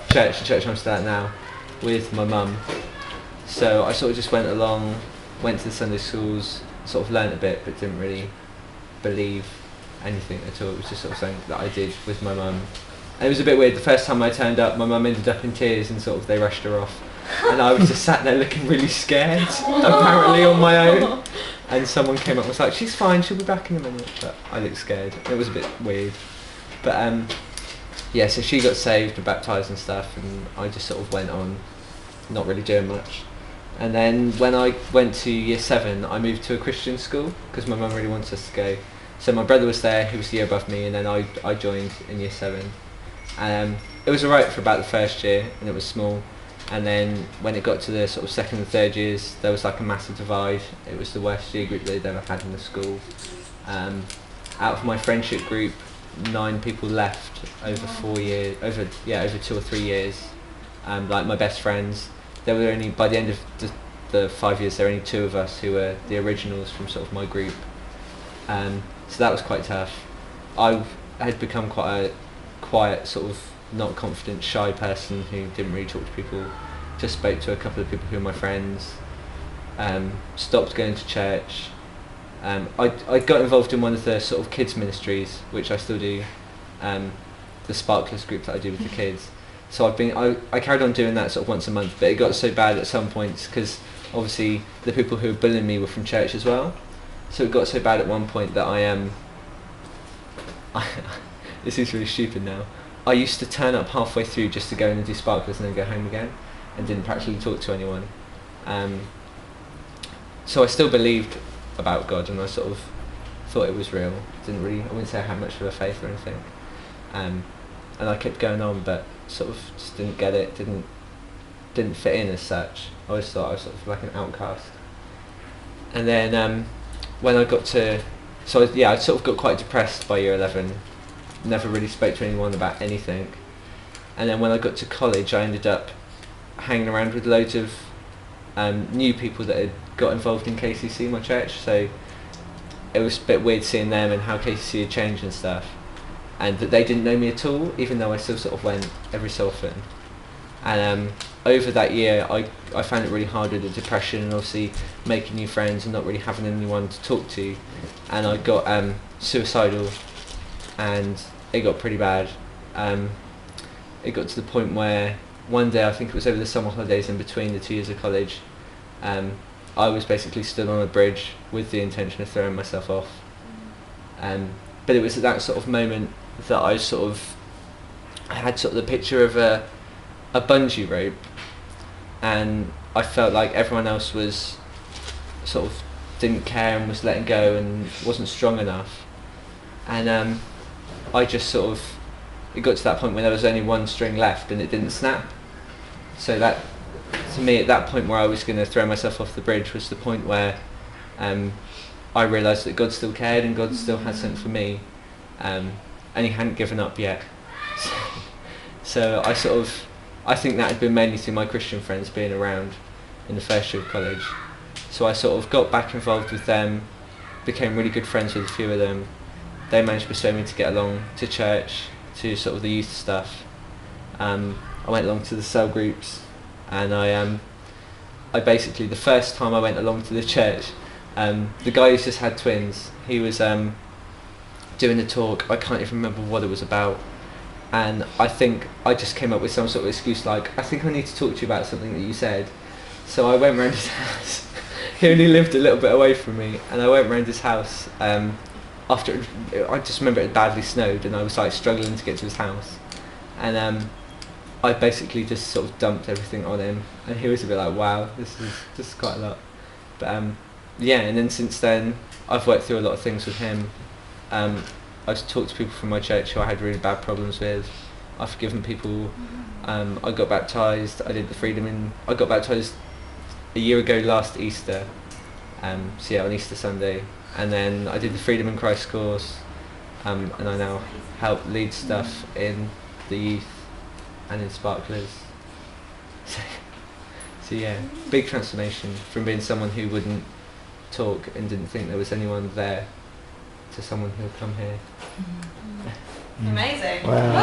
church I'm still at now, with my mum. So I sort of just went along, went to the Sunday schools, sort of learnt a bit, but didn't really believe anything at all. It was just sort of something that I did with my mum. And it was a bit weird. The first time I turned up, my mum ended up in tears and sort of they rushed her off. And I was just sat there looking really scared, apparently on my own. And someone came up and was like, she's fine, she'll be back in a minute. But I looked scared. It was a bit weird. But yeah, so she got saved and baptised and stuff, and I just sort of went on, not really doing much. And then when I went to year 7, I moved to a Christian school because my mum really wanted us to go. So my brother was there, he was the year above me, and then I joined in year 7. It was alright for about the first year, and it was small. And then when it got to the sort of second and third years, there was like a massive divide. It was the worst year group they'd ever had in the school. Out of my friendship group, 9 people left over 4 years, over 2 or 3 years. Like my best friends, there were only, by the end of the 5 years, there were only 2 of us who were the originals from sort of my group. So that was quite tough. I had become quite a quiet, sort of not confident, shy person who didn't really talk to people. Just spoke to a couple of people who were my friends. Stopped going to church. I got involved in one of the sort of kids ministries, which I still do, the Sparklers group that I do with the kids. So I carried on doing that sort of once a month, but it got so bad at some points because obviously the people who were bullying me were from church as well. So it got so bad at one point that I this is really stupid now. I used to turn up halfway through just to go in and do Sparklers and then go home again, and didn't practically talk to anyone. So I still believed about God, and I sort of thought it was real. I wouldn't say I had much of a faith or anything. And I kept going on, but sort of just didn't get it, didn't fit in as such. I always thought I was sort of like an outcast. And then when I got to, I sort of got quite depressed by year 11. Never really spoke to anyone about anything. And then when I got to college, I ended up hanging around with loads of new people that had got involved in KCC, my church. So it was a bit weird seeing them and how KCC had changed and stuff. And that they didn't know me at all, even though I still sort of went every so often. And over that year, I found it really hard with the depression and obviously making new friends and not really having anyone to talk to. And I got suicidal, and it got pretty bad. It got to the point where one day, I think it was over the summer holidays in between the 2 years of college, I was basically stood on a bridge with the intention of throwing myself off. But it was at that sort of moment that I had sort of the picture of a bungee rope, and I felt like everyone else was sort of didn't care and was letting go and wasn't strong enough. And I just sort of, it got to that point where there was only one string left and it didn't snap. So that, to me, at that point where I was going to throw myself off the bridge was the point where I realised that God still cared and God still had something for me, and He hadn't given up yet. So I think that had been mainly through my Christian friends being around in the first year of college. So I sort of got back involved with them, became really good friends with a few of them. They managed to persuade me to get along to church, to sort of the youth stuff. I went along to the cell groups, and I basically, the first time I went along to the church, the guy who's just had twins, he was doing a talk. I can't even remember what it was about, and I think I just came up with some sort of excuse like, I think I need to talk to you about something that you said. So I went round his house. He only lived a little bit away from me, and I went round his house after, I just remember it badly snowed and I was like struggling to get to his house, and I basically just sort of dumped everything on him, and he was a bit like, wow, this is quite a lot. But yeah, and then since then I've worked through a lot of things with him. I've talked to people from my church who I had really bad problems with. I've forgiven people. I got baptised. I got baptised a year ago last Easter. So yeah, on Easter Sunday. And then I did the Freedom in Christ course, and I now help lead stuff in the youth and in Sparklers. So yeah, big transformation from being someone who wouldn't talk and didn't think there was anyone there to someone who'll come here. Amazing. Wow.